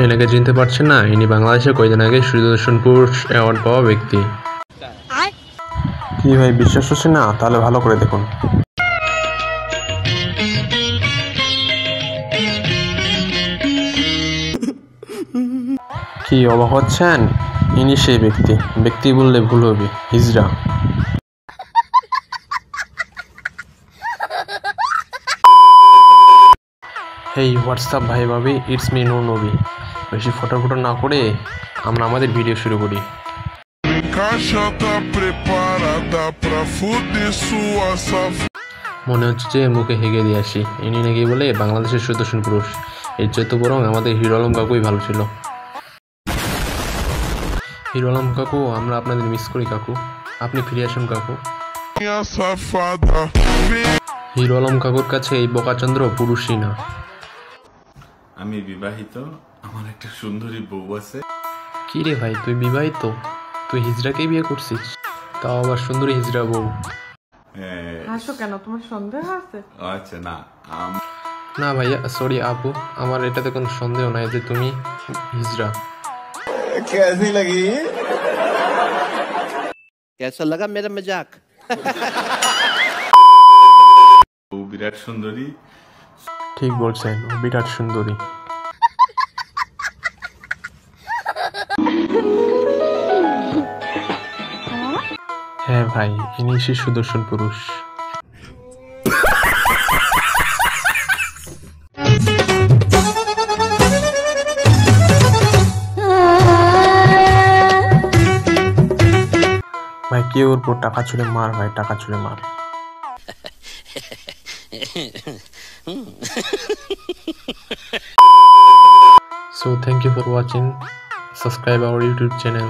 এনাকে চিনতে পারছেন না? ইনি বাংলাদেশে কয়েকদিন আগে সুদর্শন পুরুষ অ্যাওয়ার্ড পাওয়া ব্যক্তি। কি ভাই বিশ্বাস হচ্ছে না? তাহলে ভালো করে দেখুন। কি অবাক হচ্ছেন? ইনি সেই ব্যক্তি বললে ভুল হবে, হিজড়া। হেই হোয়াটসঅ্যাপ ভাই ভাবি, ইটস মি নূর নবী। বেশি ফটো না করে আমরা আমাদের ভিডিও শুরু করি। মনে হচ্ছে যে মুখে হেগে দিয়ে আসি। ইনি নাকি বলে বাংলাদেশের সুদর্শন পুরুষ। এর চেয়ে তো বরং আমাদের হিরো আলম কাকুই ভালো ছিল। হিরো আলম কাকু, আমরা আপনাদের মিস করি কাকু, আপনি ফিরে আসুন কাকু। হিরো আলম কাকুর কাছে এই বোকাচন্দ্র পুরুষই না। আমি বিবাহিত, আমার একটা সুন্দরী বউ আছে। কি রে ভাই, তুই বিবাহিত? তুই হিজড়াকেই বিয়ে করছিস, তাও আবার সুন্দরী হিজড়া বউ। হাসো কেন, তোমার সন্দেহ আছে? আচ্ছা না না ভাইয়া, সরি আপু, আমার এটাতে কোনো সন্দেহ নাই যে তুমি হিজড়া। कैसी लगी? कैसा लगा मेरा मजाक? বউ বিরাট সুন্দরী। ঠিক বলছেন, ও বিরাট সুন্দরী। হ্যাঁ ভাই, ইনি সেই সুদর্শন পুরুষ। ভাই কেউ ওর উপর টাকা ছুড়ে মার, ভাই টাকা ছুড়ে মার। So thank you for watching. Subscribe our YouTube channel.